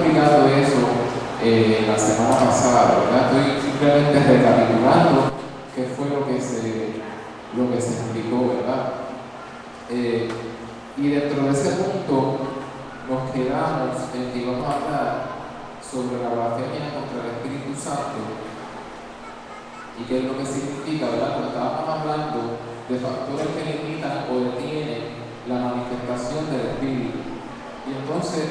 explicando eso la semana pasada, ¿verdad? Estoy simplemente recapitulando qué fue lo que se explicó, ¿verdad? Y dentro de ese punto nos quedamos en que vamos a hablar sobre la blasfemia contra el Espíritu Santo y qué es lo que significa, ¿verdad? Porque estábamos hablando de factores que limitan o detienen la manifestación del Espíritu. Y entonces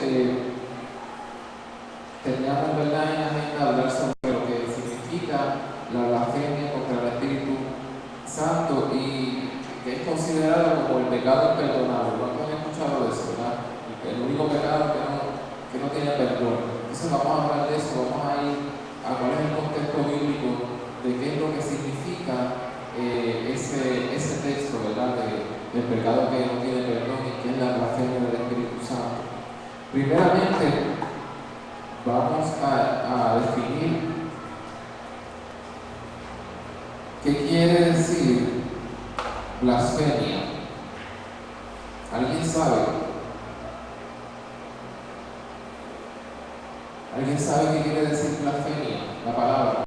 teníamos, ¿verdad?, en agenda hablar sobre lo que significa la blasfemia contra el Espíritu Santo y que es considerado como el pecado imperdonable. ¿Cuántos han escuchado de eso, verdad? El único pecado que no tiene perdón. Entonces vamos a hablar de eso, vamos a ir a cuál es el contexto bíblico de qué es lo que significa ese texto, ¿verdad?, del pecado que no tiene perdón y que es la blasfemia del Espíritu Santo. Primeramente, vamos a definir qué quiere decir blasfemia. ¿Alguien sabe? ¿Alguien sabe qué quiere decir blasfemia? La palabra.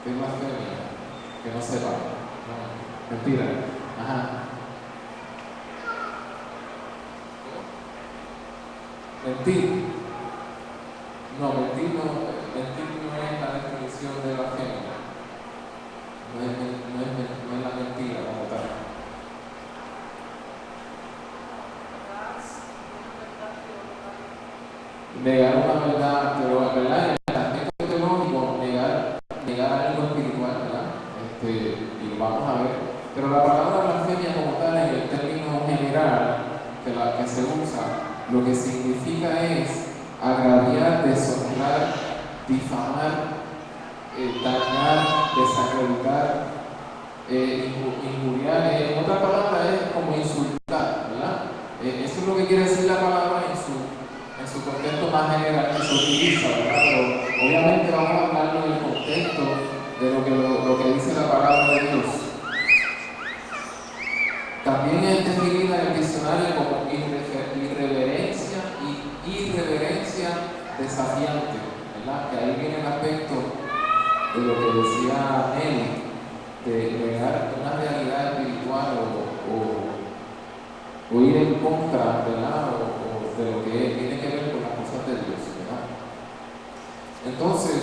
¿Qué es blasfemia? Que no sepa. No. Mentira. Ajá. Mentir. No, mentir no es la definición de blasfemia. No es la mentira como tal. Negar una verdad, pero en verdad en el aspecto teológico, negar algo espiritual, ¿verdad? Y lo vamos a ver. Pero la palabra blasfemia como tal, en el término general que se usa, lo que significa es agraviar, deshonrar, difamar, dañar, desacreditar, injuriar. En otra palabra es como insultar, ¿verdad? Eso es lo que quiere decir la palabra en su contexto más general que se utiliza, ¿verdad? Pero obviamente vamos a hablar en el contexto de lo que dice la palabra de Dios. También es definida en el diccionario como irreverencia y irreverencia desafiante, ¿verdad? Que ahí viene el aspecto de lo que decía Nelly, de negar una realidad espiritual o ir en contra, ¿verdad?, o de lo que tiene que ver con las cosas de Dios, ¿verdad? Entonces,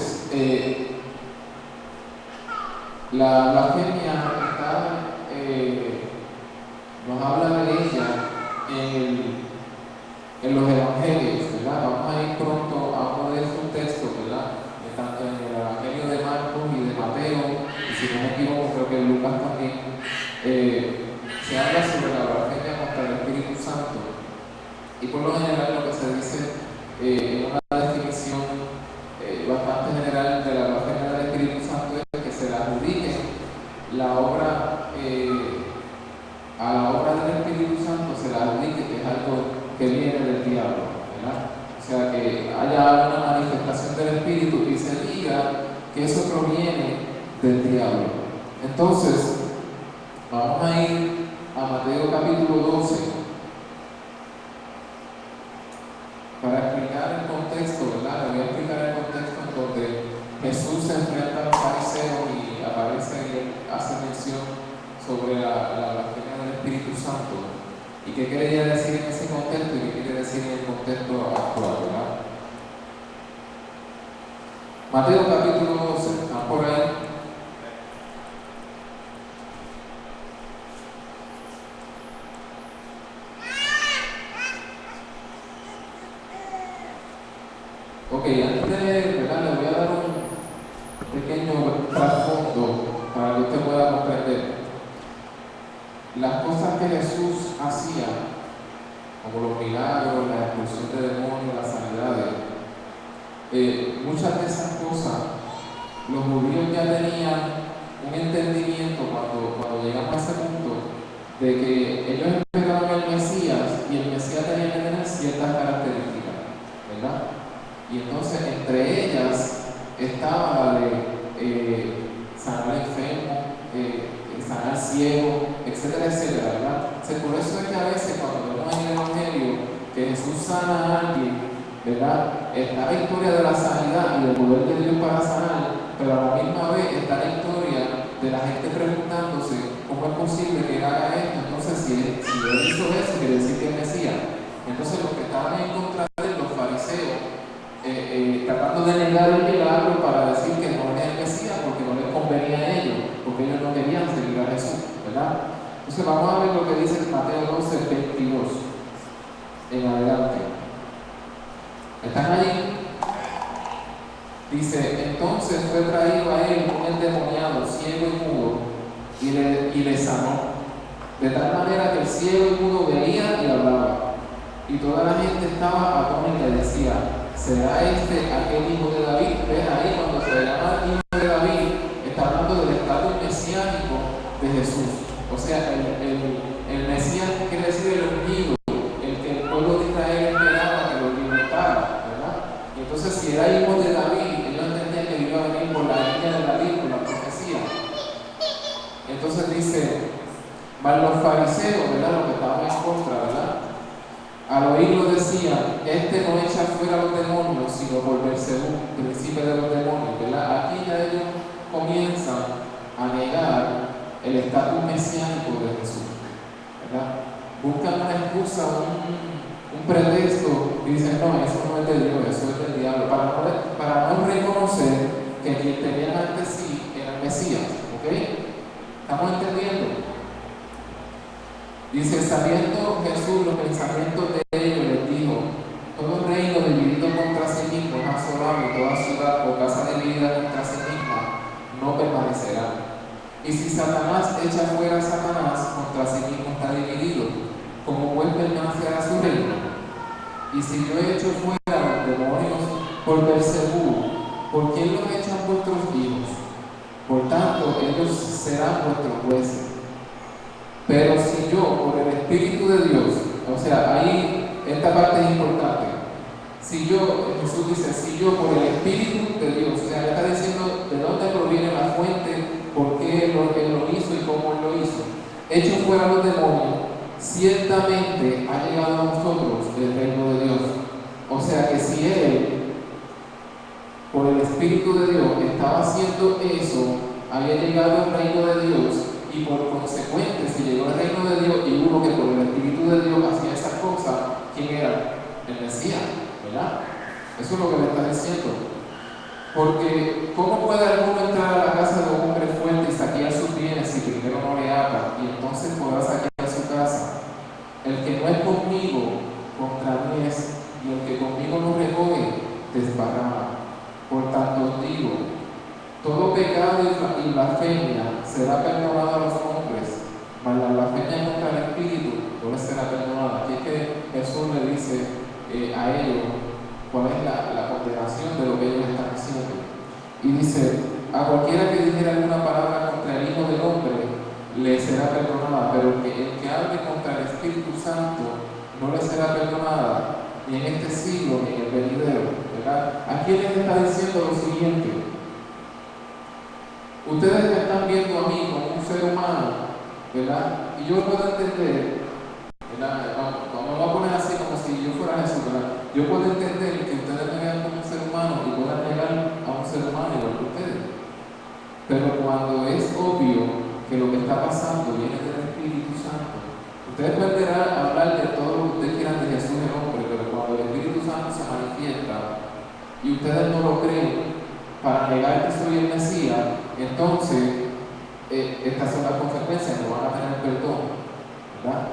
la blasfemia nos habla de ella en los evangelios, ¿verdad? Vamos a ir pronto a uno de esos textos, ¿verdad? Tanto en el evangelio de Marcos y de Mateo, y si no me equivoco, creo que en Lucas también, se habla sobre la blasfemia contra el Espíritu Santo. Y por lo general lo que se dice en una definición bastante general de la blasfemia del Espíritu Santo es que se le adjudique la obra a la obra del Espíritu Santo, se le adjudique que es algo que viene del diablo, ¿verdad? O sea, que haya una manifestación del Espíritu y se diga que eso proviene del diablo. Entonces, vamos a ir a Mateo capítulo 12 para explicar el contexto, ¿verdad? Le voy a explicar el contexto en donde Jesús se enfrenta a los fariseos y aparece y hace mención sobre la blasfemia del Espíritu Santo. ¿Y qué quería decir en ese contexto y qué quiere decir en el contexto actual, ¿verdad? Mateo capítulo 12, ¿están por ahí? Ok, antes de leer, ¿verdad?, le voy a dar un pequeño trasfondo para que usted pueda comprender las cosas que Jesús hacía, como los milagros, la expulsión de demonios, las sanidades. Muchas de esas cosas los judíos ya tenían un entendimiento cuando llegamos a ese punto de que ellos esperaban el Mesías y el Mesías tenía que tener ciertas características, ¿verdad? Y entonces entre ellas estaba la de sanar enfermo, sanar ciego, etcétera, etcétera, ¿verdad? Por eso es que a veces cuando vemos en el Evangelio que Jesús sana a alguien, ¿verdad? Está la historia de la sanidad y del poder de Dios para sanar, pero a la misma vez está la historia de la gente preguntándose cómo es posible que él haga esto. Entonces, si él hizo eso, quiere decir que es Mesías. Entonces, los que estaban en contra de él, los fariseos, tratando de negar el milagro para decir que no es el Mesías porque no les convenía a ellos, porque ellos no querían seguir a Jesús, ¿verdad? Entonces, vamos a ver lo que dice Mateo 12, 22 en adelante. ¿Están allí? Dice: entonces fue traído a él un endemoniado, ciego y mudo, y le sanó, de tal manera que el ciego y mudo veía y hablaba. Y toda la gente estaba atónita y decía: ¿será este aquel hijo de David? ¿Ves ahí cuando se llama hijo de David? Está hablando del estatus mesiánico de Jesús. O sea, el Mesías quiere decir el ungido, el que el pueblo de Israel esperaba que lo libertara, ¿verdad? Y entonces, si era hijo de David, ellos entendían que iba a venir por la línea de David, por la profecía. Entonces dice: mas los fariseos, ¿verdad?, los que estaban en contra, ¿verdad?, al oírlo decían: este no echa fuera los demonios, sino por Beelzebú, príncipe de los demonios, ¿verdad? Aquí ya ellos comienzan a negar el estatus mesiánico de Jesús, ¿verdad? Buscan una excusa, un pretexto y dicen: no, eso no es de Dios, eso es del diablo, para no reconocer que quien tenían ante sí era el Mesías, ¿ok? ¿Estamos entendiendo? Dice: sabiendo Jesús los pensamientos de ellos, les dijo: todo reino dividido contra sí mismo es asolado, y toda ciudad o casa dividida contra sí misma no permanecerá. Y si Satanás echa fuera a Satanás, contra sí mismo está dividido, ¿cómo pues permanecerá su reino? Y si yo echo fuera los demonios por Beelzebú, ¿por quién los echan vuestros hijos? Por tanto, ellos serán vuestros jueces. Pero si yo, por el Espíritu de Dios, o sea, ahí esta parte es importante. Si yo, Jesús dice: si yo, por el Espíritu de Dios, o sea, él está diciendo de dónde proviene la fuente, por qué él lo hizo y cómo él lo hizo. Echo fuera los demonios, ciertamente ha llegado a nosotros el reino de Dios. O sea que si él, por el Espíritu de Dios, estaba haciendo eso, había llegado el reino de Dios. Y por consecuente, si llegó el reino de Dios y uno que por el Espíritu de Dios hacía esas cosas, ¿quién era? El Mesías, ¿verdad? Eso es lo que le está diciendo. Porque, ¿cómo puede alguno entrar a la casa de un hombre fuerte y saquear sus bienes si primero no le ata, y entonces podrá saquear su casa? El que no es conmigo, contra mí es, y el que conmigo no recoge, desparrama. Por tanto os digo: todo pecado y blasfemia será perdonado a los hombres, mas la blasfemia contra el Espíritu no les será perdonada. Aquí es que Jesús le dice a ellos cuál es la condenación de lo que ellos están haciendo. Y dice: a cualquiera que dijera alguna palabra contra el Hijo del Hombre le será perdonada, pero el que hable contra el Espíritu Santo no le será perdonada, ni en este siglo ni en el venidero, ¿verdad? Aquí les está diciendo lo siguiente: ustedes me están viendo a mí como un ser humano, ¿verdad? Y yo puedo entender, ¿verdad? Vamos a poner así como si yo fuera Jesús, ¿verdad? Yo puedo entender que ustedes me vean como un ser humano y puedan negar a un ser humano igual que ustedes. Pero cuando es obvio que lo que está pasando viene del Espíritu Santo, ustedes pueden hablar de todo lo que ustedes quieran de Jesús el hombre, pero cuando el Espíritu Santo se manifiesta y ustedes no lo creen, para negar que soy el Mesías, entonces estas son las consecuencias, no van a tener perdón, ¿verdad?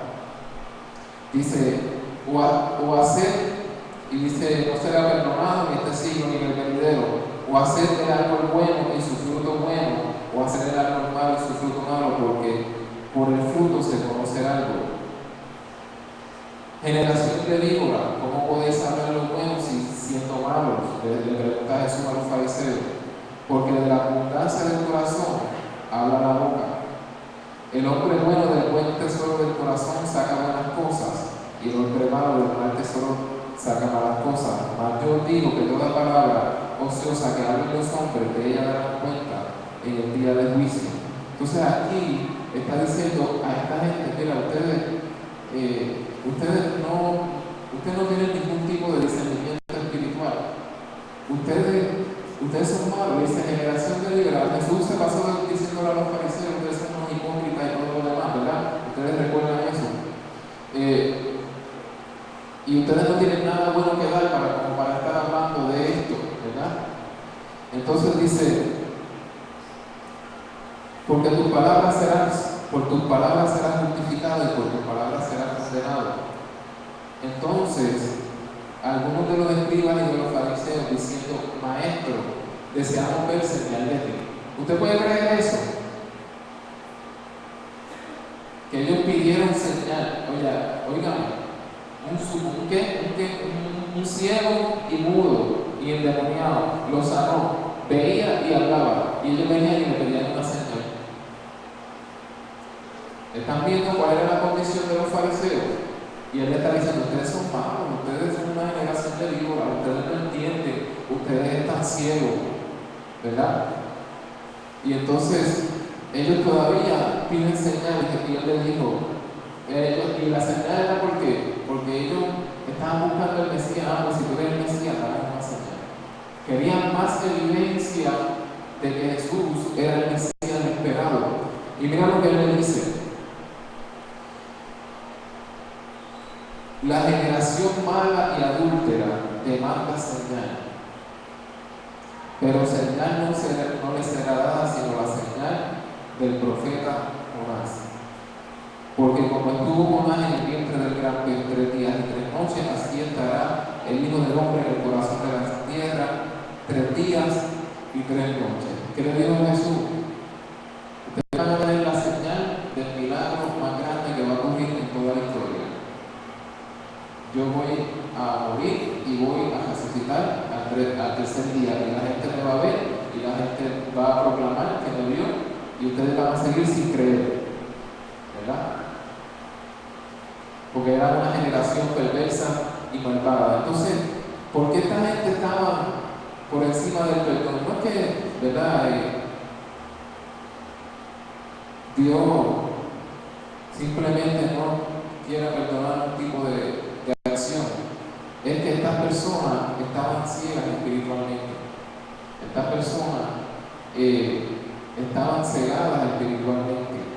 Dice: o hacer, y dice: no será perdonado ni este siglo ni en el venidero, o hacer el árbol bueno y su fruto bueno, o hacer el árbol malo y su fruto malo, porque por el fruto se conoce el árbol. Generación de víbora, ¿cómo podéis saber lo bueno si siendo malos? Le pregunta Jesús a los fariseos. Porque de la abundancia del corazón habla la boca. El hombre bueno del buen tesoro del corazón saca buenas cosas, y el hombre malo del mal tesoro saca malas cosas. Mas yo os digo que toda palabra ociosa que hablen los hombres, de ella darán cuenta en el día del juicio. Entonces aquí está diciendo a esta gente: mira, ustedes ustedes no tienen ningún tipo de discernimiento espiritual. Ustedes son malos. Dice, generación de liberal. Jesús se pasó diciendo a los fariseos, ustedes son unos hipócritas y todo lo demás, ¿verdad? Ustedes recuerdan eso. Y ustedes no tienen nada bueno que dar como para estar hablando de esto, ¿verdad? Entonces dice, por tus palabras serás justificado y por tus palabras serás condenado. Entonces, algunos de los escribas y de los fariseos diciendo, maestro, deseamos ver señal de ti. ¿Usted puede creer eso? Que ellos pidieron señal. Oigan, un ciego y mudo y endemoniado lo sanó, veía y hablaba, y ellos venían y le pedían una señal. Están viendo cuál era la condición de los fariseos, y él está diciendo, ustedes son malos, ustedes son una generación de víboras, ustedes no entienden, ustedes están ciegos, ¿verdad? Y entonces ellos todavía piden señales, y él les dijo, y la señal era porque ellos estaban buscando el Mesías. Pues si tú eres el Mesías, dame una señal. Querían más evidencia de que Jesús era el Mesías esperado. Y mira lo que él le dice: la generación mala y adúltera demanda señal, pero señal no le será dada sino la señal del profeta Jonás. Porque como estuvo Jonás en el vientre del gran pez 3 días y 3 noches, así estará el Hijo del Hombre en el corazón de la tierra 3 días y 3 noches. ¿Qué le dijo Jesús? Ustedes van a ver la señal del milagro más grande que va a ocurrir en toda la historia. Yo voy a morir y voy a resucitar al tercer día, y la gente me va a ver y la gente va a proclamar que me vio, y ustedes van a seguir sin creer, ¿verdad? Porque era una generación perversa y malvada. Entonces, ¿por qué esta gente estaba por encima del perdón? No es que, ¿verdad? Dios simplemente no quiera perdonar un tipo de acción. Es que estas personas estaban ciegas espiritualmente. Estas personas estaban cegadas espiritualmente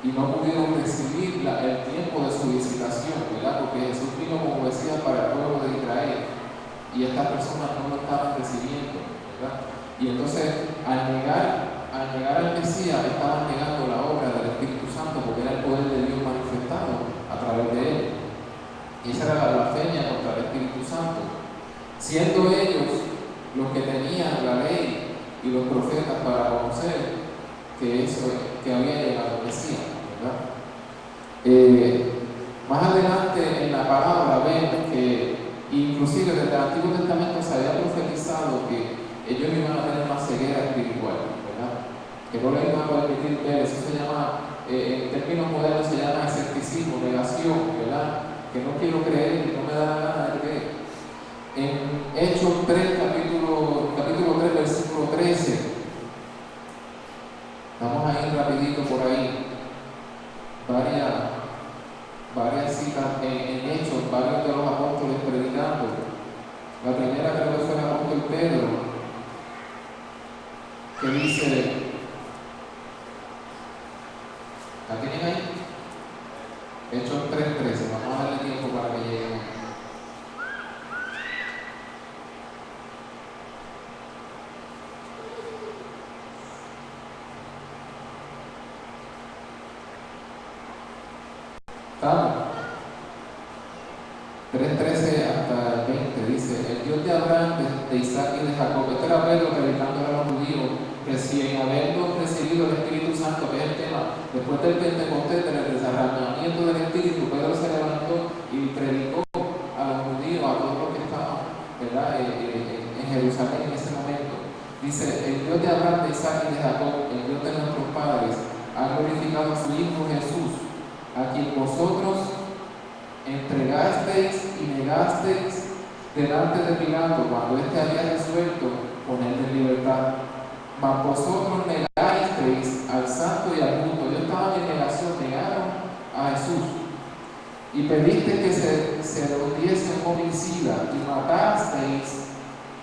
y no pudieron recibir el tiempo de su visitación, ¿verdad? Porque Jesús vino como Mesías para el pueblo de Israel y estas personas no lo estaban recibiendo, ¿verdad? Y entonces, al negar al Mesías, estaban negando la obra del Espíritu Santo, porque era el poder de Dios manifestado a través de él. Y esa era la blasfemia contra el Espíritu Santo, siendo ellos los que tenían la ley y los profetas para conocer que había llegado el Mesías, ¿verdad? Más adelante en la palabra vemos que inclusive desde el Antiguo Testamento se había profetizado que ellos iban a tener una ceguera espiritual, ¿verdad? Que no les iban a permitir ver. Eso se llama, en términos modernos se llama escepticismo, negación, ¿verdad? Que no quiero creer y no me da la gana de creer. En Hechos 3, capítulo 3, versículo 13, vamos a ir rapidito por ahí. Varias citas en Hechos, varios de los apóstoles predicando. La primera creo que fue el apóstol Pedro, que dice, ¿la tienen ahí? Hechos 3:13, vamos a darle tiempo para que llegue. ¿Estamos? 3:13 hasta el 20 dice: el Dios de Abraham, de Isaac y de Jacob. Este era Pedro predicando a los judíos recién habiendo recibido el Espíritu Santo, que es el tema. Después del Pentecostés, del desarrollamiento del Espíritu, Pedro se levantó y predicó a los judíos, a todos los que estaban, ¿verdad? En Jerusalén en ese momento. Dice: el Dios de Abraham, de Isaac y de Jacob, el Dios de nuestros padres, ha glorificado a su Hijo Jesús, a quien vosotros entregasteis y negasteis delante de Pilato cuando éste había resuelto ponerle en libertad. Mas vosotros negasteis al santo y al justo. Ellos estaban en negación, negaron a Jesús. Y y pediste que se hundiese un homicida y matasteis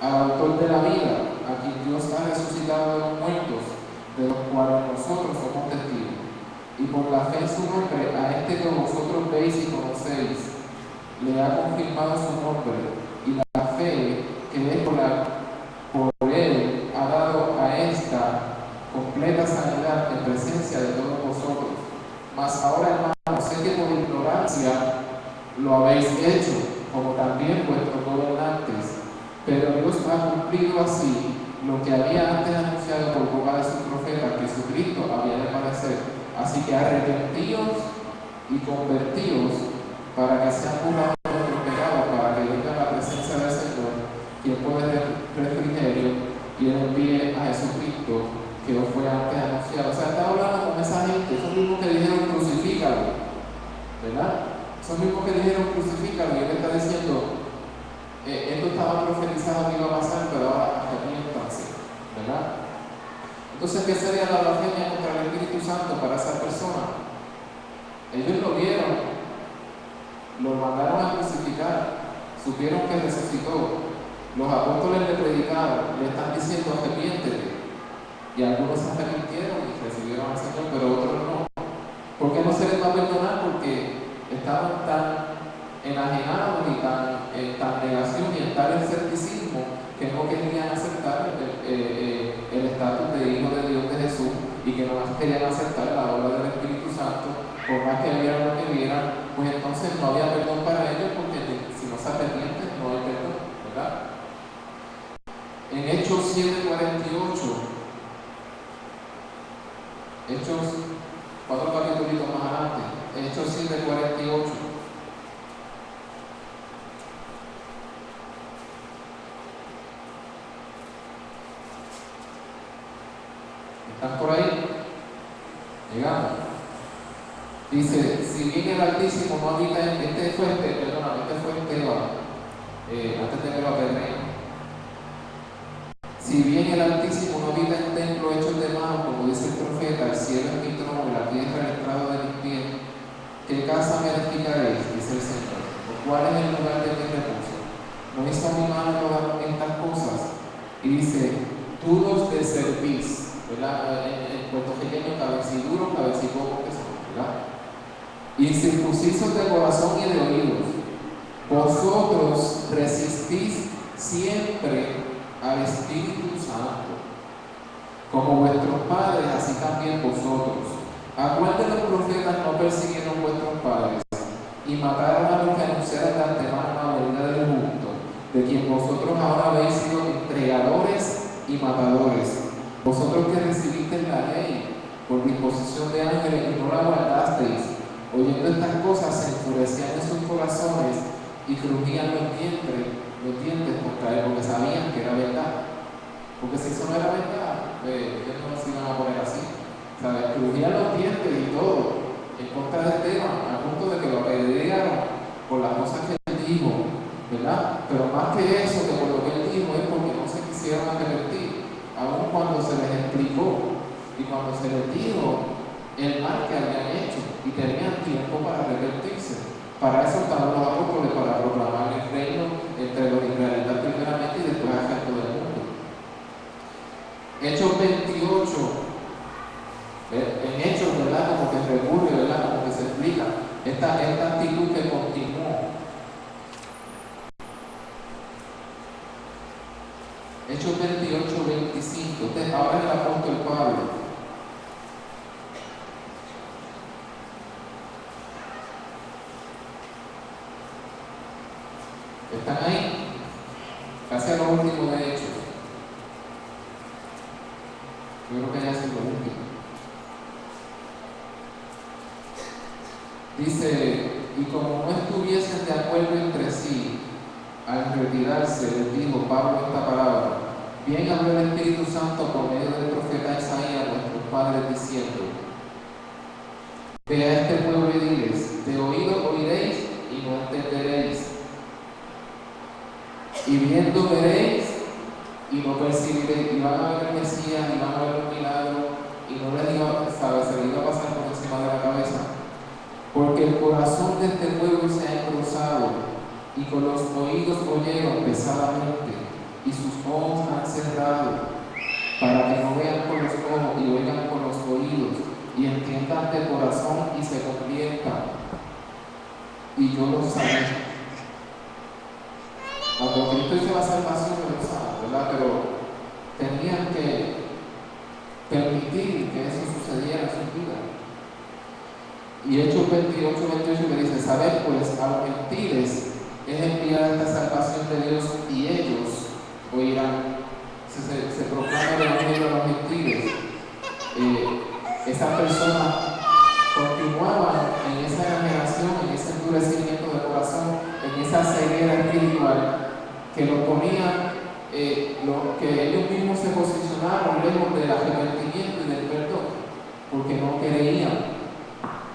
al autor de la vida, a quien Dios ha resucitado de los muertos, de los cuales nosotros somos testigos. Y por la fe en su nombre, a este que vosotros veis y conocéis, le ha confirmado su nombre, y la fe que es por él ha dado a esta completa sanidad en presencia de todos vosotros. Mas ahora, hermanos, sé que por ignorancia lo habéis hecho, como también vuestros gobernantes, pero Dios ha cumplido así lo que había antes anunciado por boca de su profeta, que Jesucristo había de padecer. Así que arrepentíos y convertíos para que sean burlados nuestros pecados, para que venga la presencia del Señor, quien puede dar refrigerio, y él envíe a Jesucristo, que os fue antes anunciado. O sea, está hablando con esa gente, esos mismos que dijeron crucifícalo, ¿verdad? Esos mismos que dijeron crucifícalo, y él está diciendo, esto estaba profetizado que iba a pasar, pero ahora arrepiéntanse, ¿verdad? Entonces, ¿qué sería la blasfemia contra el Espíritu Santo para esa persona? Ellos lo vieron, lo mandaron a crucificar, supieron que resucitó, los apóstoles le predicaron, le están diciendo arrepiéntete, y algunos se arrepintieron y recibieron al Señor, pero otros no. ¿Por qué no se les va a perdonar? Porque estaban tan enajenados y tan negación y en tal escepticismo que no querían aceptar el estatus de hijo de Dios de Jesús, y que no querían aceptar la obra del Espíritu Santo, por más que vieran lo que vieran. Pues entonces no había perdón para ellos, porque si no se arrepienten no hay perdón, ¿verdad? En Hechos 7:48, Hechos 4 capítulos más adelante, Hechos 7:48. ¿Están por ahí? Llegamos. Dice, si bien el Altísimo no habita en este fue Esteban, antes de que lo apedreen. Si bien el Altísimo no habita en templo hecho de mano, como dice el profeta, el cielo es mi trono y la tierra el estrado de mis pies, ¿qué casa me edificaréis? Dice el Señor. ¿Cuál es el lugar de mi reposo? ¿No hizo mi mano todas estas cosas? Y dice, tú los de servís, ¿verdad? En puertorriqueño, cabeciduro, cabecipoco, que son, ¿verdad? Incircuncisos de corazón y de oídos, vosotros resistís siempre al Espíritu Santo, como vuestros padres, así también vosotros. ¿A cuál de los profetas no persiguieron vuestros padres y mataron a los que anunciaron de antemano la venida del justo, de quien vosotros ahora habéis sido entregadores y matadores? Vosotros que recibisteis la ley por disposición de ángeles y no la guardasteis, oyendo estas cosas se enfurecían en sus corazones y crujían los dientes contra él, porque sabían que era verdad. Porque si eso no era verdad, ellos no se iban a poner así. ¿Sabes? Crujían los dientes y todo en contra de Esteban, al punto de que lo apedrearon por las cosas que él dijo, ¿verdad? Pero más que eso, que por lo que él dijo, es porque no se quisieron arrepentir, aun cuando se les explicó y cuando se les dijo el mal que habían hecho y tenían tiempo para arrepentirse. Para eso estaban los apóstoles, para proclamar el reino entre los israelitas primeramente y después al resto del mundo. Hechos 28, en Hechos, ¿verdad? Como que recurre, ¿verdad? Como que se explica esta actitud que continuó. Hechos 28, 25. Ahora es el apóstol Pablo. ¿Están ahí? Casi a lo último de Hechos. Yo creo que ya es lo último. Dice, y como no estuviesen de acuerdo entre sí, al retirarse, les dijo Pablo esta palabra: bien habló el Espíritu Santo por medio del profeta Isaías a nuestros padres, diciendo: ve a este pueblo y diles, de oído oiréis y no entenderéis, y viendo veréis y no percibiréis. Y van a ver el Mesías y van a ver un milagro, y no les iba, ¿sabes? Se les iba a pasar por encima de la cabeza. porque el corazón de este pueblo se ha engrosado, y con los oídos oyeron pesadamente, y sus ojos han cerrado, para que no vean con los ojos y oigan con los oídos, y entiendan de corazón y se conviertan, y yo los sané. Cuando Cristo hizo la salvación de los santos, ¿verdad? Pero tenían que permitir que eso sucediera en sus vidas. Y Hechos 28 me dice: sabed pues, a los gentiles es enviada esta salvación de Dios, y ellos oirán. Se proclama el evangelio a los gentiles. Esas personas continuaban en esa generación, en ese endurecimiento de corazón, en esa ceguera espiritual, que lo ponían, que ellos mismos se posicionaron lejos del arrepentimiento y del perdón, porque no creían,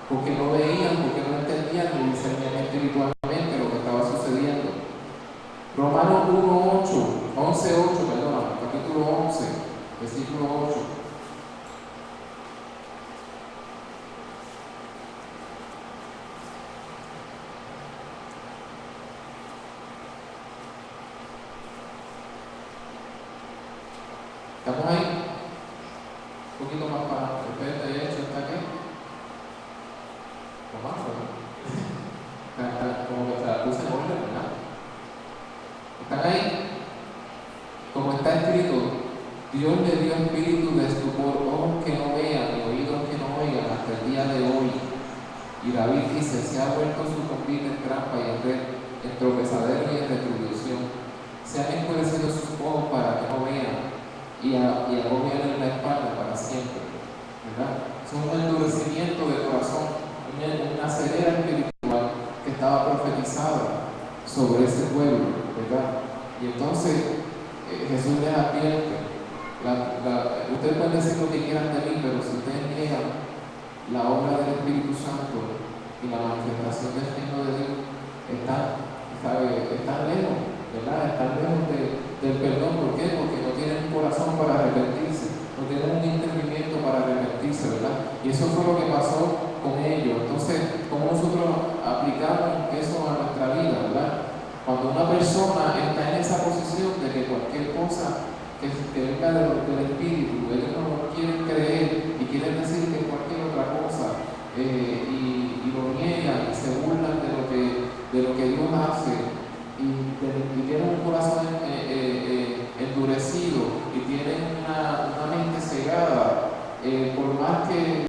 porque no veían, porque no entendían ni discernían espiritualmente lo que estaba sucediendo. Romanos 11:8, capítulo 11, versículo 8. ¿Estamos ahí? Un poquito más para adelante. ¿De hecho está aquí? ¿O más? Como que se la puse en orden, ¿verdad? ¿Están ahí? Como está escrito: Dios le dio espíritu de estupor, ojos que no vean y oídos que no oigan hasta el día de hoy. Y David dice: se ha vuelto su confite en trampa y en tropezadero y en retribución. Se han endurecido sus ojos para que no vean, y agobian en la espalda para siempre, ¿verdad? Es un endurecimiento de corazón, una ceguera espiritual que estaba profetizada sobre ese pueblo, ¿verdad? Y entonces Jesús les advierte: ustedes pueden decir lo que quieran de mí, pero si ustedes niegan la obra del Espíritu Santo y la manifestación del reino de Dios, están lejos, ¿verdad? Están lejos del perdón. ¿Por qué? Porque no tienen un corazón para arrepentirse, no tienen un entendimiento para arrepentirse, ¿verdad? Y eso fue lo que pasó con ellos. Entonces, ¿cómo nosotros aplicamos eso a nuestra vida, verdad? Cuando una persona está en esa posición de que cualquier cosa que venga del Espíritu, ellos no quieren creer y quieren decir que cualquier otra cosa, y lo niegan y se burlan de lo que Dios hace, y tienen un corazón endurecido y tienen una mente cegada, por más que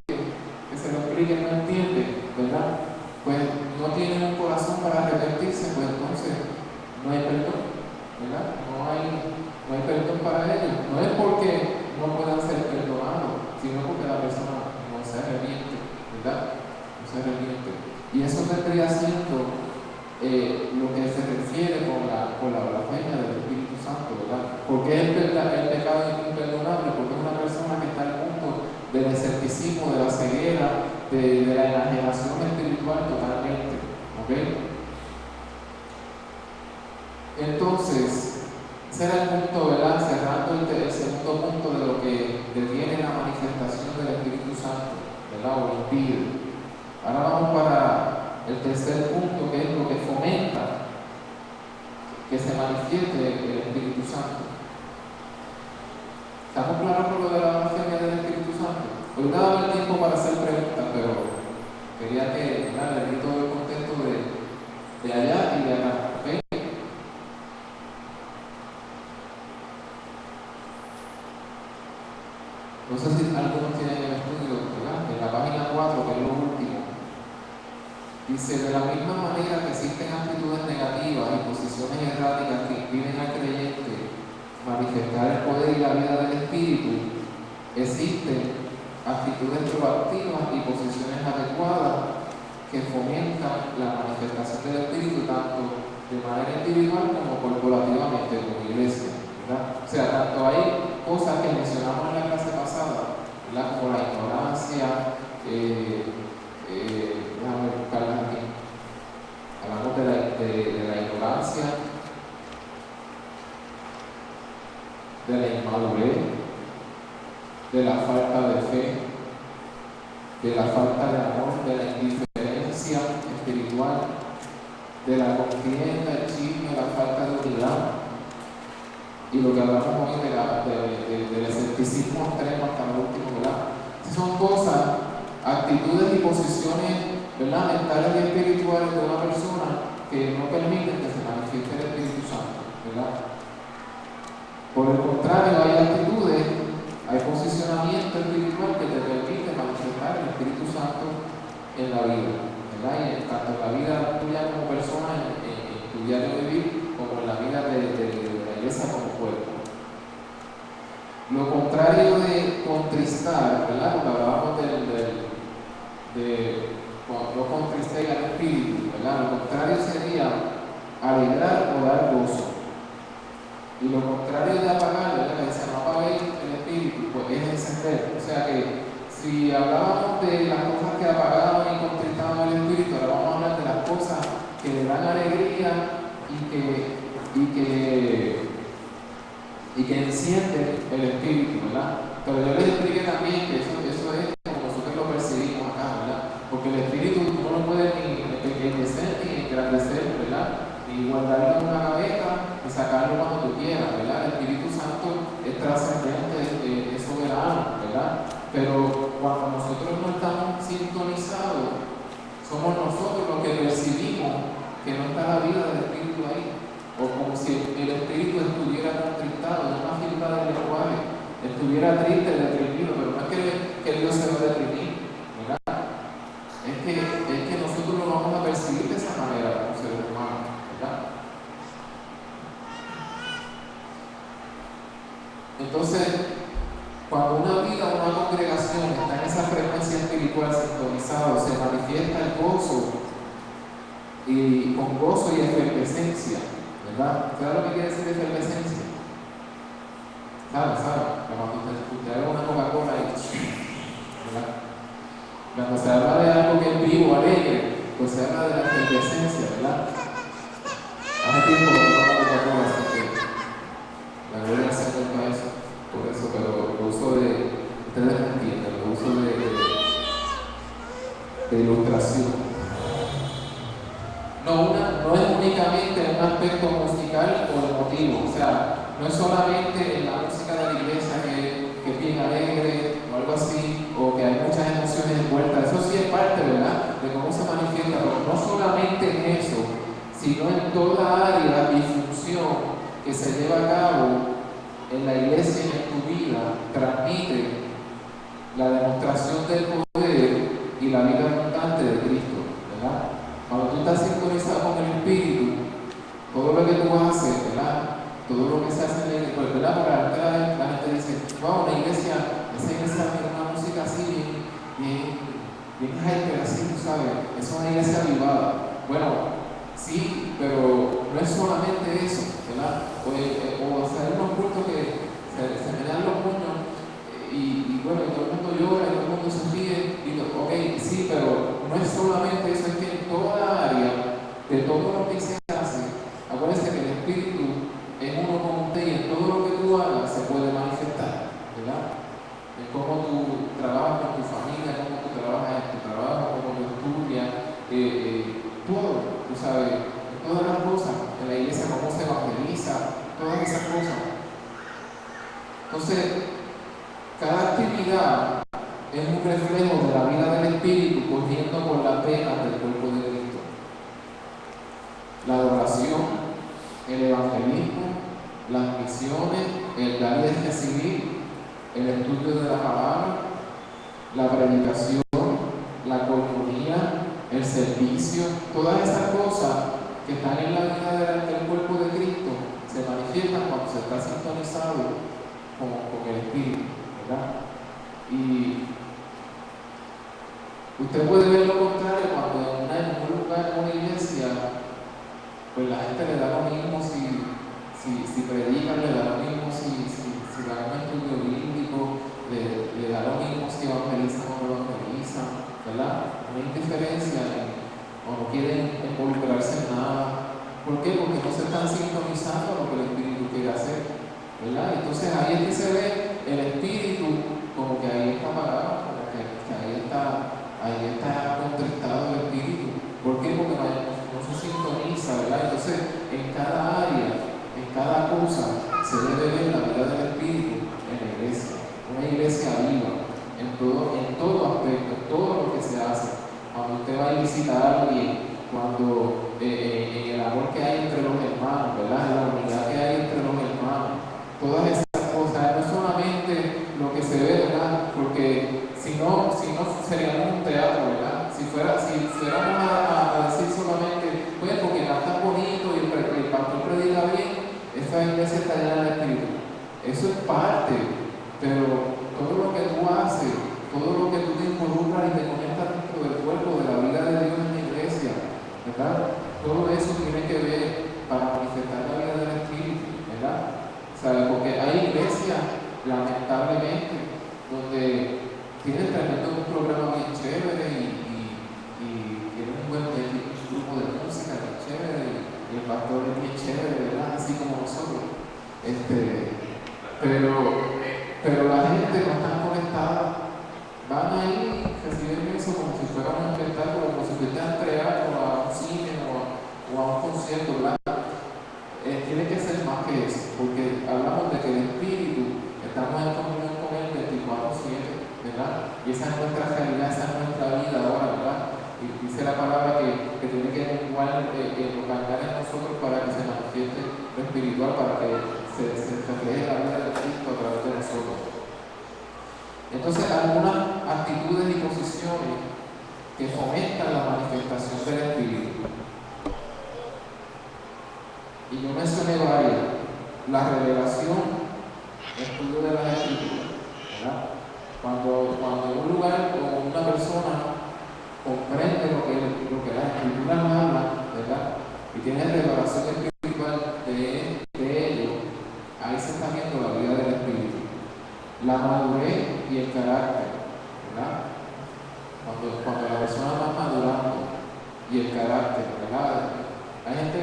se lo expliquen, no entienden, ¿verdad? Pues no tienen un corazón para arrepentirse, pues entonces no hay perdón, ¿verdad? No hay perdón para ellos. No es porque no puedan ser perdonados, sino porque la persona no se arrepiente, ¿verdad? No se arrepiente. Y eso vendría siendo lo que se refiere con la blasfemia del Espíritu Santo, ¿verdad? Porque el pecado es imperdonable, porque es una persona que está al punto del escepticismo, de la ceguera, de la enajenación espiritual totalmente, ¿ok? Entonces, ese era el punto, ¿verdad? Cerrando el segundo punto de lo que detiene la manifestación del Espíritu Santo, ¿verdad? O impide. Ahora vamos para el tercer punto, que es lo que fomenta que se manifieste el Espíritu Santo. ¿Estamos claros con lo de la blasfemia del Espíritu Santo? Hoy no daba el tiempo para hacer preguntas, pero quería que le di todo el contexto de allá y de acá, ¿ok? No sé si algunos tienen el estudio, ¿verdad? En la página 4, que es lo último, dice: de la misma manera que existen actitudes negativas y posiciones erráticas que impiden al creyente manifestar el poder y la vida del Espíritu, existen actitudes proactivas y posiciones adecuadas que fomentan la manifestación del Espíritu tanto de manera individual como corporativamente como iglesia, ¿verdad? O sea, tanto hay cosas que mencionamos en la clase pasada, ¿verdad? Como la ignorancia, déjame buscarlas aquí. Hablamos de la ignorancia, de la inmadurez, de la falta de fe, de la falta de amor, de la indiferencia, de la contienda, el chisme, la falta de unidad. Y lo que hablamos hoy del escepticismo extremo hasta lo último, ¿verdad? Son cosas, actitudes y posiciones, ¿verdad?, mentales y espirituales de una persona que no permiten que se manifieste el Espíritu Santo, ¿verdad? Por el contrario, hay actitudes, hay posicionamiento espiritual que te permite manifestar el Espíritu Santo en la vida, ¿verdad? Y tanto en la vida tuya como persona, en tu diario vivir, como en la vida de la iglesia como cuerpo. Lo contrario de contristar, ¿verdad? Porque hablábamos de cuando yo contristé al espíritu, ¿verdad? Lo contrario sería alegrar o dar gozo. Y lo contrario de apagar, ¿verdad? Que dice no apaguéis el espíritu, pues es encender. O sea que si hablábamos de las cosas que apagaban y contristaban el espíritu, ahora vamos a hablar de las cosas que le dan alegría y que encienden el espíritu, ¿verdad? Pero yo les expliqué también que eso es como nosotros lo percibimos acá, ¿verdad? Porque el espíritu no lo puede ni pequeñecer ni engrandecer, ¿verdad? Ni guardarlo en una gaveta ni sacarlo cuando tú quieras, ¿verdad? El Espíritu Santo es trascendente, es soberano, ¿verdad? Pero cuando nosotros no estamos sintonizados, somos nosotros los que percibimos que no está la vida del Espíritu ahí. O como si el espíritu estuviera contristado, en una figura del lenguaje, estuviera triste, deprimido, pero no es que Dios se va a deprimir, ¿verdad? Es que nosotros lo vamos a percibir de esa manera como seres humanos, ¿verdad? Entonces, cuando una vida o una congregación está en esa frecuencia espiritual sintonizada, se manifiesta el gozo, y con gozo y efervescencia, ¿verdad? ¿Sabes lo que quiere decir efervescencia? ¿Sabe? Cuando usted haga una Coca-Cola y ¿verdad? Cuando se habla de algo que es vivo, alegre, pues se habla de la efervescencia, ¿verdad? Hace tiempo que no tomo Coca-Cola, así que la gloria al Señor para eso, por eso, pero lo uso ustedes me entienden, lo uso de ilustración. No es únicamente un aspecto musical o emotivo, o sea, no es solamente en la música de la iglesia que es bien alegre o algo así, o que hay muchas emociones envueltas, eso sí es parte, ¿verdad?, de cómo se manifiesta, pero no solamente en eso, sino en toda área y función que se lleva a cabo en la iglesia y en tu vida, transmite la demostración del poder y la vida abundante de Cristo, ¿verdad? Cuando tú estás sintonizado con el Espíritu, todo lo que tú haces, ¿verdad? Todo lo que se hace en la iglesia, pues, ¿verdad? Porque la gente dice, wow, la iglesia, esa iglesia tiene una música así, bien hyper, así, tú sabes, es una iglesia avivada. Bueno, sí, pero no es solamente eso, ¿verdad? O hacer unos cultos que se me dan los puños y bueno, y todo el mundo llora, y todo el mundo se ríe, y ok, sí, pero no es solamente eso, es que en toda área de todo lo que se hace, acuérdense que el Espíritu es uno con usted y en todo lo que tú hagas se puede manifestar, ¿verdad? En cómo tú trabajas con tu familia, cómo tú trabajas en tu trabajo, cómo tú estudias, todo, tú sabes, todas las cosas, en la iglesia cómo se evangeliza, todas esas cosas. Entonces, cada actividad es un reflejo de la vida del Espíritu corriendo por las venas del cuerpo de Cristo. La adoración, el evangelismo, las misiones, el dar y el recibir, el estudio de la palabra, la predicación, la comunidad, el servicio, todas esas cosas que están en la vida del cuerpo de Cristo se manifiestan cuando se está sintonizado con el Espíritu, ¿verdad? Y usted puede ver lo contrario cuando en un lugar, en una iglesia, pues la gente le da lo mismo si predican, le da lo mismo si dan un estudio bíblico, le da lo mismo si evangelizan o no evangelizan, ¿verdad? No hay indiferencia o no quieren involucrarse en nada. ¿Por qué? Porque no se están sintonizando a lo que el Espíritu quiere hacer, ¿verdad? Entonces ahí es que se ve el Espíritu como que ahí está parado, como que ahí está contristado el Espíritu. ¿Por qué? Porque no se sintoniza iglesia está llena del Espíritu. Eso es parte, pero todo lo que tú haces, todo lo que tú te involucras y te conectas dentro del cuerpo de la vida de Dios en la iglesia, ¿verdad? Todo eso tiene que ver para manifestar la vida del Espíritu, ¿verdad? ¿Sabe? Porque hay iglesias, lamentablemente, donde tienen tremendo un programa bien chévere y tienen un buen grupo de música bien chévere y el pastor es bien chévere, ¿verdad? Así como nosotros. Pero la gente no está conectada. Van ahí, reciben eso como si fuera un espectáculo, como si estuvieran a teatro, a un cine o a un concierto, ¿verdad? Tiene que ser más que eso, porque hablamos de que el Espíritu, estamos en comunión con Él 24/7, ¿verdad? Y esa es nuestra realidad, esa es nuestra vida ahora, ¿verdad? Y dice la palabra que tiene que igual cambiar en nosotros para que se manifieste lo espiritual, para que se refleje la vida de Cristo a través de nosotros. Entonces, algunas actitudes y posiciones que fomentan la manifestación del Espíritu. Y yo mencioné varias. La revelación, el estudio de las Escrituras, ¿verdad? Cuando en un lugar o una persona comprende lo que las Escrituras hablan, ¿verdad? Y tiene revelación espiritual de ello, ahí se está viendo la vida del Espíritu. La madurez y el carácter, ¿verdad? Cuando la persona va madurando y el carácter, ¿verdad? Hay gente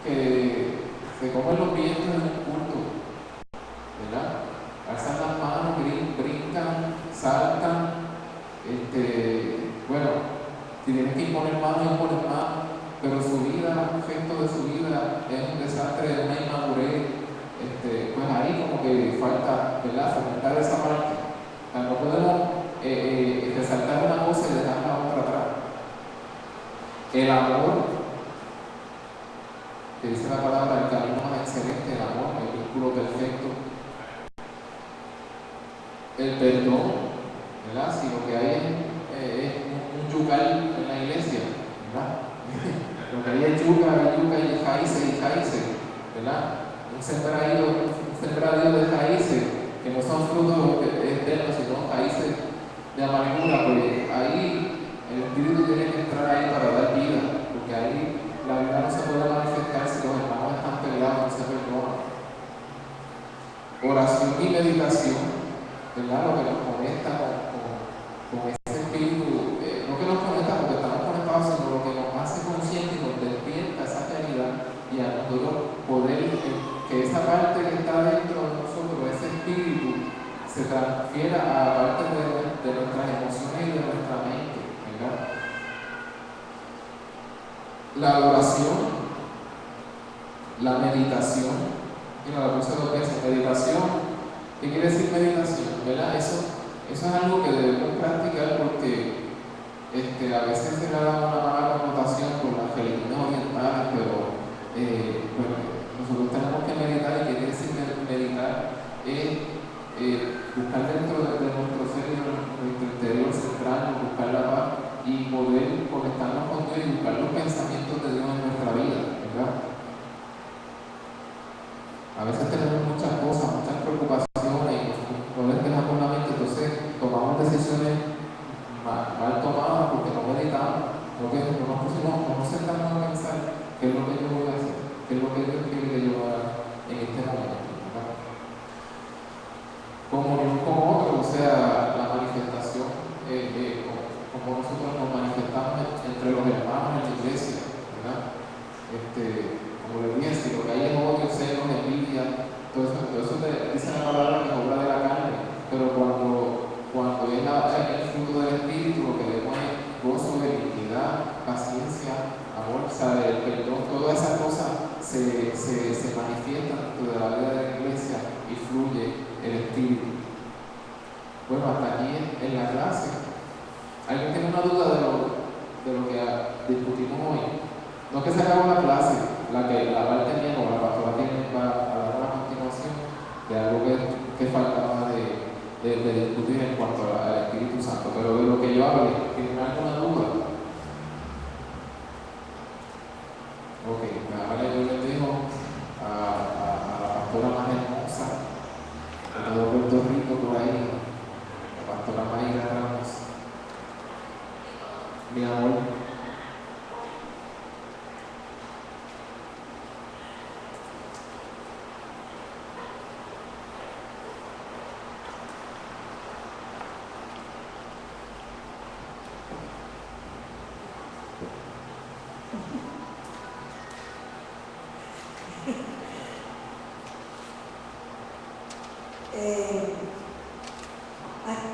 que se comen los vientos en un culto, ¿verdad? Alzan las manos, brincan, saltan, bueno, si tienen que imponer manos, imponen manos, pero su vida, el efecto de su vida es un desastre, de una inmadurez, pues ahí como que falta, ¿verdad?, fomentar esa parte. O sea, no podemos resaltar una cosa y dejar la otra atrás. El amor, que dice la palabra, el camino más excelente, el amor, el vínculo perfecto. El perdón, ¿verdad? Si lo que hay es un yucal en la iglesia, ¿verdad? Lo que hay es yuca y raíces, ¿verdad? Un sembradío de raíces, que no son frutos eternos, sino raíces de amargura, pues ahí el Espíritu tiene que entrar ahí para dar vida, porque ahí la vida no se puede manifestar si los hermanos están peleados, no se perdonan. Oración y meditación, ¿verdad? Lo que nos conecta con ese espíritu, no que nos conecta porque estamos conectados, sino lo que nos hace conscientes y nos despierta esa realidad y a nosotros poder que esa parte que está dentro de nosotros, ese espíritu, se transfiera a parte de nuestras emociones y de nuestra mente, ¿verdad? La adoración, la meditación, mira, la puse 2 veces, meditación. ¿Qué quiere decir meditación? ¿Verdad? Eso es algo que debemos practicar porque a veces se le da una mala connotación con las religiones orientales, pero bueno, nosotros tenemos que meditar. Y quiere decir meditar es buscar dentro de nuestro ser y de nuestro interior, centrarnos, buscar la paz y poder conectarnos con Dios y buscar los pensamientos de Dios en nuestra vida, ¿verdad? A veces tenemos muchas cosas, muchas preocupaciones y no les dejamos la mente, entonces tomamos decisiones mal tomadas porque no meditamos, no nos sentamos a pensar qué es lo que yo voy a hacer, qué es lo que Dios quiere que yo haga en este momento, ¿verdad? Comunión con otros, o sea, la manifestación, como nosotros nos manifestamos entre los hermanos en la iglesia, ¿verdad? Como le dije, si lo que hay es odio, celos, envidia, todo eso dice la palabra que es obra de la carne, pero cuando es el fruto del Espíritu, lo que vemos es gozo, benignidad, paciencia, amor, sabe, el perdón, todas esas cosas se manifiestan dentro de la vida de la iglesia y fluye el Espíritu. Bueno, hasta aquí en la clase. ¿Alguien tiene una duda de lo que discutimos hoy? No que se acabó la clase, la parte mía, como la pastora va a dar una continuación de algo que faltaba de discutir en cuanto al Espíritu Santo, pero de lo que yo hablé, ¿tienen alguna duda? Ok, ahora yo les digo a la pastora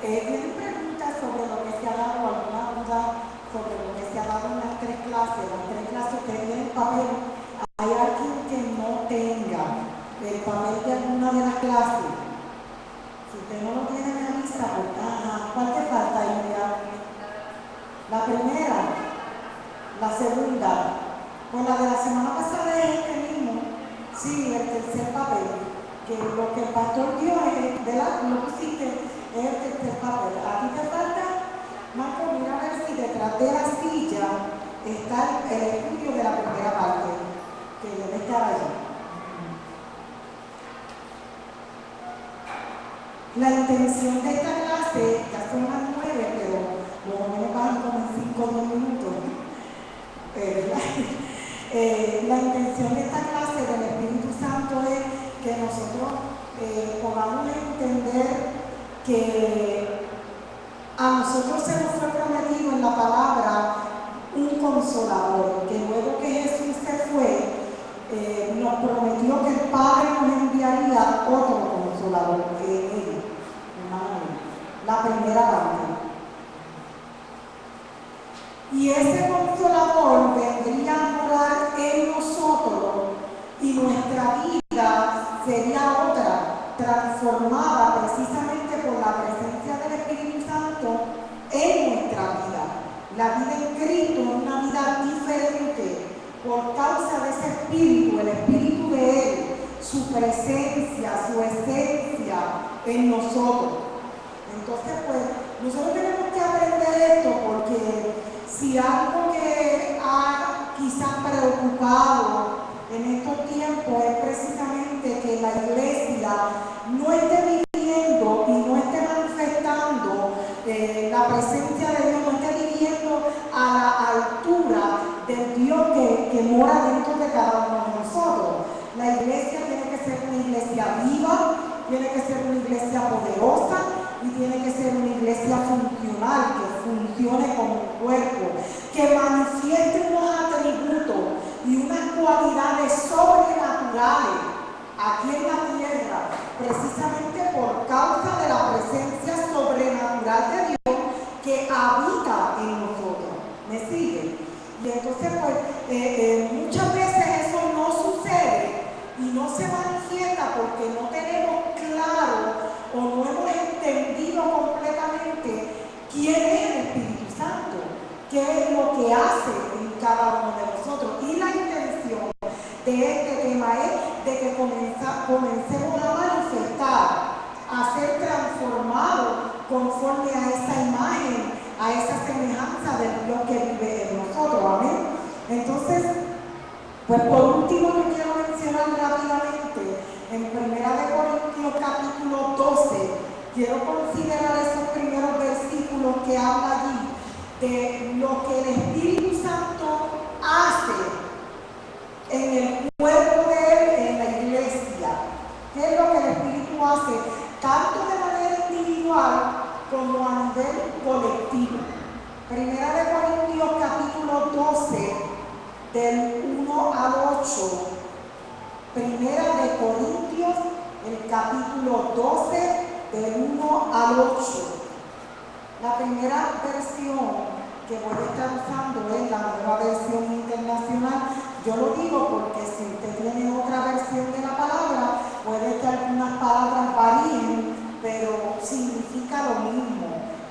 tienen preguntas sobre lo que se ha dado, alguna duda sobre lo que se ha dado en las tres clases. Las tres clases tienen papel. ¿Hay alguien que no tenga el papel de alguna de las clases? Si usted no lo tiene, me avisa. ¿Cuál te falta, India? La primera, la segunda. Pues la de la semana pasada es este mismo. Sí, el tercer papel. Que lo que el pastor dio es, ¿verdad? Lo que hiciste es el tercer papel. ¿A ti te falta? Marco, mira a ver si detrás de la silla está el estudio de la primera parte, que debe estar allí. La intención de esta clase, ya son las 9, pero los jóvenes van como en 5 o 10 minutos. La intención de esta clase del Espíritu Santo es que nosotros podamos entender que a nosotros se nos fue prometido en la palabra un consolador, que luego que Jesús se fue, nos prometió que el Padre nos enviaría otro consolador, que es Él, la primera parte. Y ese consolador vendría a morar en nosotros y nuestra vida sería otra, transformada precisamente por la presencia del Espíritu Santo en nuestra vida. La vida en Cristo es una vida diferente por causa de ese Espíritu, el Espíritu de Él, su presencia, su esencia en nosotros. Entonces, pues, nosotros tenemos que aprender esto porque si algo que ha quizás preocupado en estos tiempos es precisamente que la iglesia no esté viviendo y no esté manifestando la presencia de Dios, no esté viviendo a la altura del Dios que mora dentro de cada uno de nosotros. La iglesia tiene que ser una iglesia viva, tiene que ser una iglesia poderosa y tiene que ser una iglesia funcional, que funcione como un cuerpo, que manifieste unos atributos y unas cualidades sobrenaturales aquí en la tierra, precisamente por causa de la presencia sobrenatural de Dios que habita en nosotros. ¿Me sigue? Y entonces, pues, muchas veces eso no sucede y no se manifiesta porque no tenemos claro o no hemos entendido completamente quién es el Espíritu Santo, qué es lo que hace en cada uno de nosotros. Y la intención de este tema es de que comencemos a manifestar, a ser transformados conforme a esa imagen, a esa semejanza del Dios que vive en nosotros. Amén. Entonces, pues por último yo quiero mencionar rápidamente en 1 Corintios capítulo 12, quiero considerar esos primeros versículos que habla allí de lo que el Espíritu Santo hace en el cuerpo de Él, en la iglesia. ¿Qué es lo que el Espíritu hace? Tanto de manera individual como a nivel colectivo. 1 Corintios capítulo 12, del 1 al 8. 1 Corintios, el capítulo 12, del 1 al 8. La primera versión que voy a estar usando es la nueva versión internacional. Yo lo digo porque si usted tiene otra versión de la palabra, puede que algunas palabras varíen, pero significa lo mismo.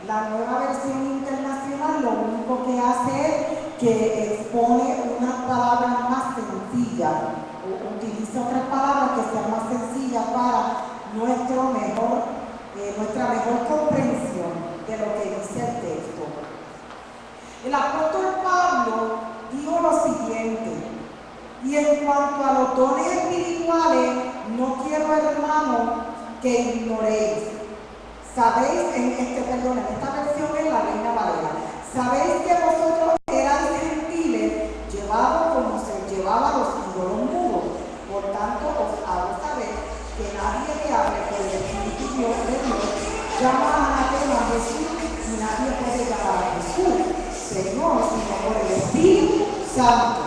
La nueva versión internacional lo único que hace es que expone unas palabras más sencillas, o utiliza otras palabras que sean más sencillas para nuestra mejor comprensión de lo que dice el texto. El apóstol Pablo dijo lo siguiente: y en cuanto a los dones espirituales, no quiero, hermanos, que ignoréis. Sabéis, en esta versión es la Reina Valera. Sabéis que vosotros erais gentiles, llevados como se llevaba a los ídolos mudos. Por tanto, os hago saber que nadie que hable por el Espíritu de Dios llama a anatema a Jesús, y nadie puede llamar a Jesús Señor, sino por el Espíritu Santo.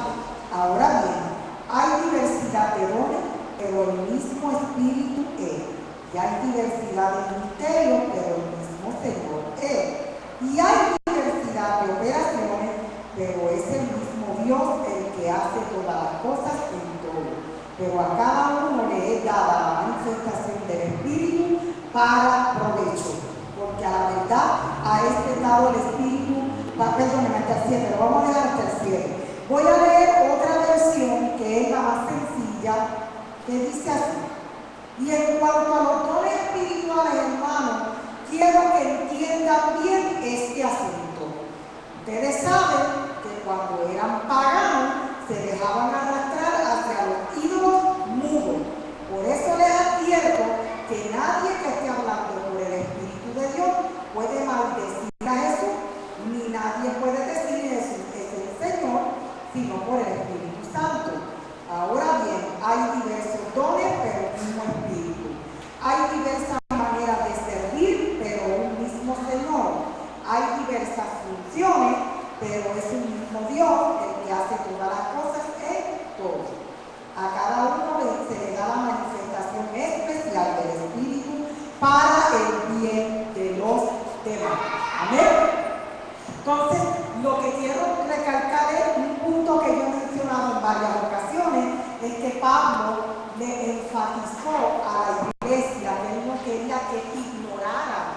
Ahora bien, hay diversidad de dones, pero el mismo Espíritu es. Y hay diversidad de misterios, pero el mismo Señor. Y hay diversidad de operaciones, pero es el mismo Dios el que hace todas las cosas en todo. Pero a cada uno le es dada la manifestación del Espíritu para provecho. Porque a la verdad, a este dado el Espíritu, perdónenme, hasta el 7, lo vamos a dejar hasta el 7. Voy a leer otra versión que es la más sencilla, que dice así. Y en cuanto a los dones espirituales, hermanos, quiero que entiendan bien este asunto. Ustedes saben que cuando eran paganos, se dejaban arrastrar hacia los ídolos mudos. Por eso les advierto que nadie que esté hablando por el Espíritu de Dios puede maldecir a Jesús, ni nadie puede decir Jesús es el Señor, sino por el Espíritu Santo. Ahora bien, hay diversos dones, pero un mismo Espíritu. Hay diversas maneras de servir, pero un mismo Señor. Hay diversas funciones, pero es un mismo Dios el que hace todas las cosas en todo. A cada uno se le da la manifestación especial del Espíritu para el bien de los demás. Amén. Entonces, lo que quiero recalcar es un punto que yo he mencionado en varias ocasiones, es que Pablo le enfatizó a la iglesia que él no quería que ignoraran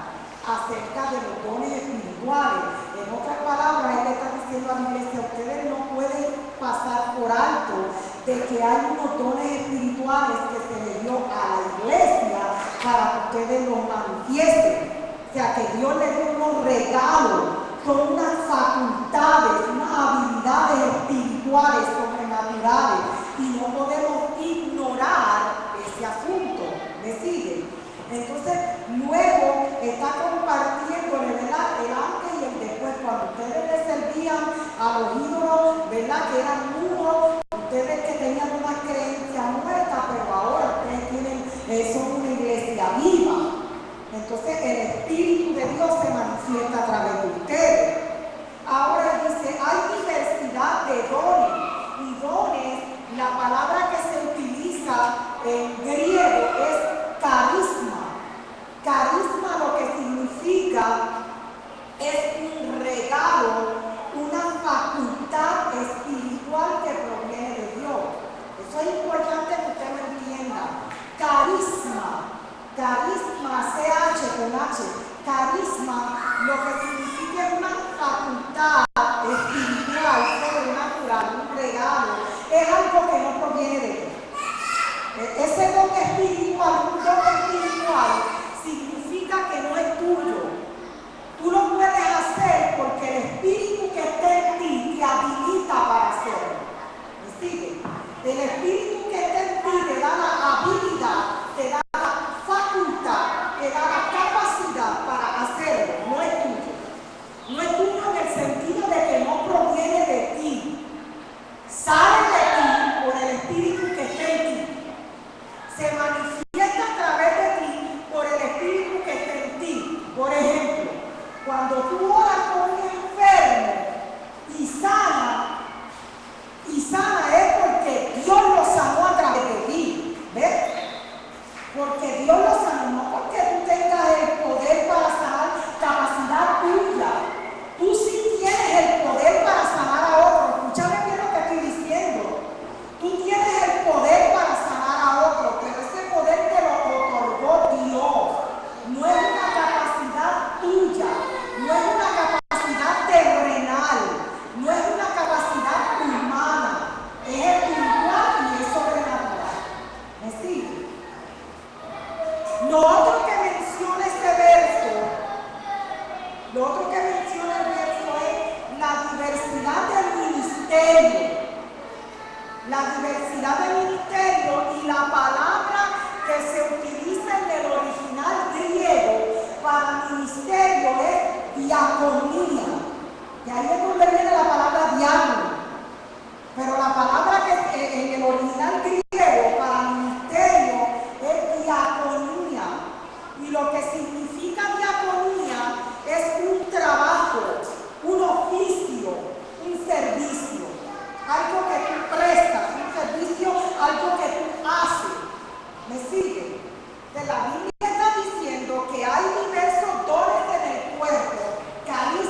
acerca de los dones espirituales. En otras palabras, él le está diciendo a la iglesia, ustedes no pueden pasar por alto de que hay unos dones espirituales que se le dio a la iglesia para que ustedes los manifiesten. O sea, que Dios le dio unos regalos con unas facultades, unas habilidades espirituales sobrenaturales, y no podemos ignorar ese asunto. ¿Me siguen? Entonces, luego está compartiéndole, ¿verdad?, el antes y el después. Cuando ustedes le servían a los ídolos, ¿verdad?, que eran mudos, ustedes que tenían una creencia muerta, pero ahora ustedes tienen, son una iglesia viva. Entonces el Espíritu de Dios se manifiesta a través de ustedes. Ahora dice, hay diversidad de dones. Y dones, la palabra que se utiliza en griego es carisma. Carisma lo que significa es un regalo, una facultad espiritual que proviene de Dios. Eso es importante que usted lo entienda. Carisma. Carisma, CH con H, carisma, lo que significa es una facultad espiritual, sobrenatural, un regalo, es algo que no proviene de Dios. Ese don espiritual, un don espiritual, significa que no es tuyo. Tú lo puedes hacer porque el Espíritu que está en ti te habilita para hacerlo. ¿Me sigue? El Espíritu que está en ti te da la habilidad, te da facultad, te da la capacidad para hacerlo. No es tuyo. No es tuyo en el sentido de que no proviene de ti. Sale de ti por el Espíritu que está en ti. Se manifiesta a través de ti por el Espíritu que está en ti. Por ejemplo, cuando tú oras con un enfermo y sana es porque Dios lo sanó a través de ti. ¿Ves? Porque Dios lo sanó, no porque tú tengas el poder para sanar, capacidad tuya. Tú sí tienes el poder para sanar a otro. Escúchame bien lo que estoy diciendo. Tú tienes el poder para sanar a otro, pero ese poder te lo otorgó Dios. No es una capacidad tuya, no es una capacidad terrenal, no es una capacidad humana, es espiritual y es sobrenatural. ¿Me sigue? Lo otro que menciona este verso, es la diversidad del ministerio. La diversidad del ministerio y la palabra que se utiliza en el original griego para ministerio es diaconía. Y ahí es donde viene la palabra diácono. Pero la palabra que en el original griego para ministerio es diaconía. Y lo que significa diaconía es un trabajo, un oficio, un servicio. Algo que tú prestas, un servicio, algo que tú haces. ¿Me sigue? De la Biblia está diciendo que hay diversos dones en el cuerpo, carisma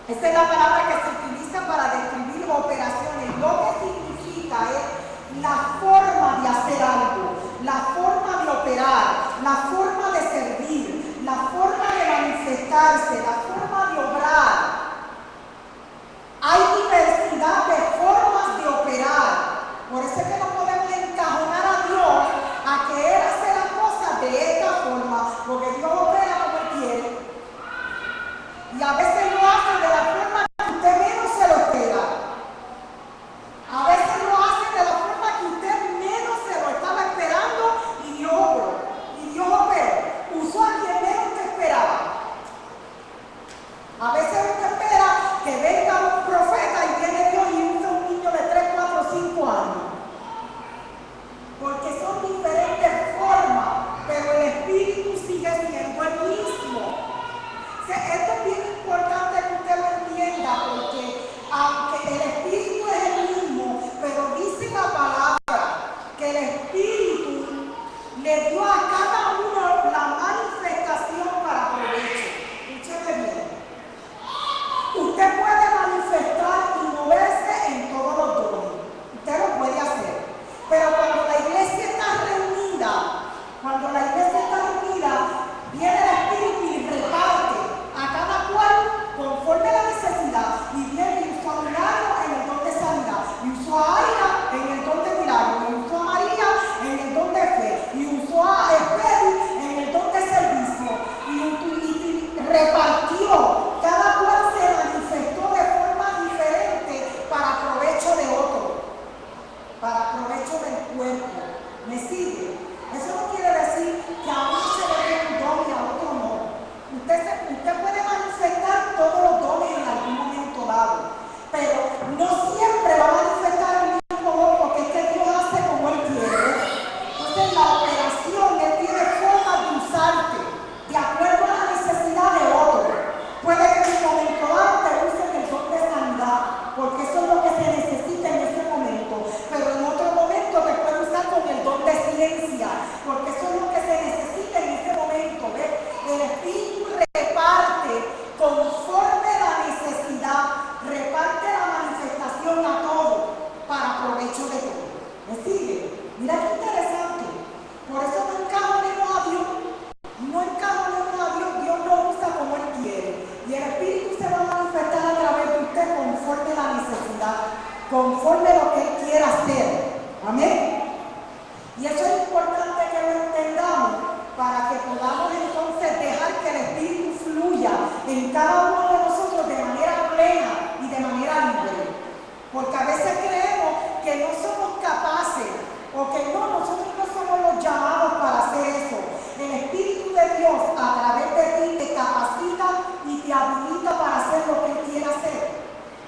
Esta es la palabra que se utiliza para describir operaciones. Lo que significa es la forma de hacer algo, la forma de operar, la forma de servir, la forma de manifestarse, la forma de obrar. Hay diversidad de formas de operar. Por eso es que no podemos encajonar a Dios a que Él hace las cosas de esta forma, porque Dios opera como Él quiere. Y a veces lo hace de la forma que usted menos se lo espera. A veces lo hace de la forma que usted menos se lo estaba esperando y Dios obró. Y Dios operó. Usó a quien menos usted esperaba. A veces usted espera que venga un profeta y viene Dios y usa un niño de 3, 4, 5 años. Porque son diferentes formas, pero el Espíritu sigue siendo el mismo. Esto es bien importante que usted lo entienda, porque aunque el Espíritu es el mismo, pero dice la palabra que el Espíritu le dio a cada uno la manifestación para provecho. Escúcheme bien. Usted puede manifestar y moverse en todos los dones. Usted lo puede hacer. Pero cuando la iglesia está reunida, viene el Espíritu y reparte a cada cual conforme a la necesidad, y viene y usó a Milagro en el don de sanidad, y usó a Aira en el don de milagro, y usó a María en el don de fe, y usó a Esperi en el don de servicio, y repartió. Cada cual se manifestó de forma diferente para provecho de otro, para provecho del cuerpo. ¿Me sigue? Eso no quiere decir que a uno se le dé un don y a otro no. Usted puede manifestar todos los dones en algún momento dado, pero no siempre va a manifestar el mismo don, porque es que Dios hace como Él quiere. Entonces la operación, Él tiene forma de usarte de acuerdo a la necesidad de otro. Puede que en un momento dado te usen el don de sanidad, porque eso es lo que se necesita en ese momento, pero en otro momento te puede usar con el don de ciencia, porque eso es lo que se necesita en ese momento. ¿Ves? El Espíritu reparte conforme la necesidad, reparte la manifestación a todo para provecho de todo. ¿Me sigue? Mira qué interesante. Por eso no encajonemos a Dios. No encajonemos a Dios. Dios lo usa como Él quiere. Y el Espíritu se va a manifestar a través de usted conforme la necesidad, conforme lo que Él quiera hacer. Amén. Y eso es importante que lo entendamos para que podamos entonces dejar que el Espíritu fluya en cada uno de nosotros de manera plena y de manera libre. Porque a veces creemos que no somos capaces o que nosotros no somos los llamados para hacer eso. El Espíritu de Dios a través de ti te capacita y te habilita para hacer lo que Él quiere hacer.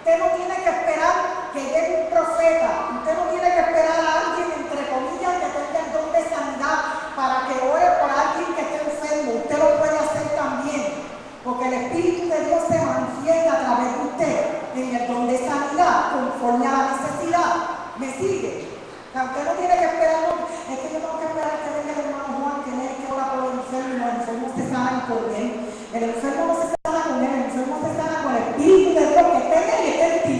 Usted no tiene que esperar que llegue un profeta. Usted no tiene que esperar a alguien, entre comillas, que tenga el don de sanidad para que ore por alguien que esté enfermo. Usted lo puede hacer también, porque el Espíritu de Dios se manifiesta a través de usted en el don de sanidad, conforme a la necesidad. ¿Me sigue? O sea, usted no tiene que esperar, es que yo tengo que esperar que venga el hermano Juan, que tiene que orar por el enfermo, y los enfermos se sanan con él. El enfermo no se sana con él, el enfermo se sana con el Espíritu de Dios que está en él y está en ti.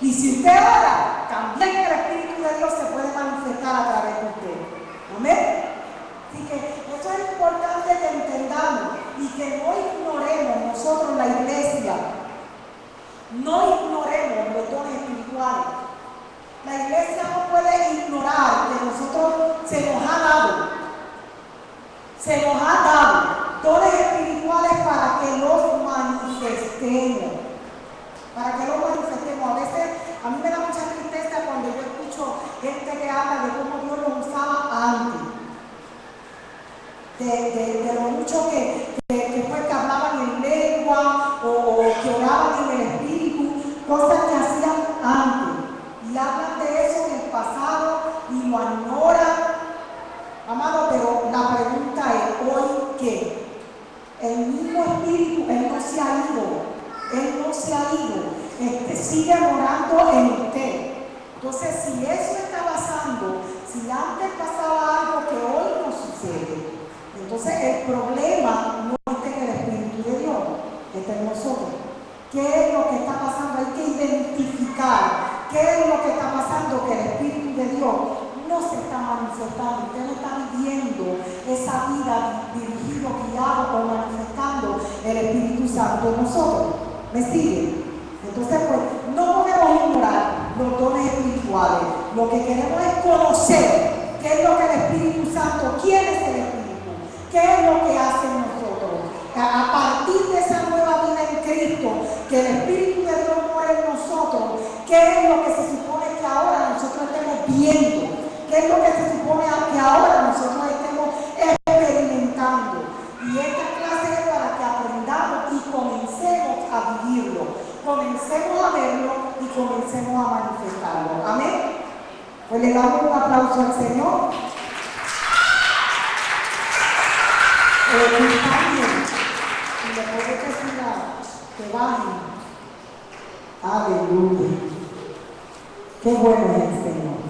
Y si usted ora, también el Espíritu de Dios se puede manifestar a través de usted. Amén. Así que eso es importante que entendamos y que no ignoremos nosotros, la iglesia, no ignoremos los dones espirituales. La iglesia no puede ignorar que nosotros se nos ha dado dones espirituales para que los manifestemos. A veces a mí me da mucha tristeza cuando yo escucho gente que habla de cómo Dios los usaba antes. De lo mucho que hablaban en lengua o que oraban en el Espíritu, cosas que hacían antes. Y hablan de eso en el pasado y lo ignoran. Amado, pero la pregunta es, ¿hoy qué? El mismo Espíritu, Él no se ha ido. Sigue morando en usted. Entonces, si eso está pasando, si antes pasaba algo que hoy no sucede, entonces el problema no está en el Espíritu de Dios, está en nosotros. ¿Qué es lo que está pasando? Hay que identificar qué es lo que está pasando, que el Espíritu de Dios no se está manifestando. Usted no está viviendo esa vida dirigido, guiado o manifestando el Espíritu Santo en nosotros. ¿Me sigue? Entonces, pues, no podemos ignorar los dones espirituales. Lo que queremos es conocer qué es lo que el Espíritu Santo, quién es el Espíritu, qué es lo que hace en nosotros. A partir de esa nueva vida en Cristo, que el Espíritu de Dios mora en nosotros, qué es lo que se supone que ahora nosotros estemos viendo, qué es lo que se supone que ahora nosotros estemos experimentando. Y esta clase es para que aprendamos y comencemos a vivirlo, comencemos a verlo y comencemos a manifestarlo. Amén. Pues le damos un aplauso al Señor. Y le puedo decir que bajen. Aleluya. Qué bueno es el Señor.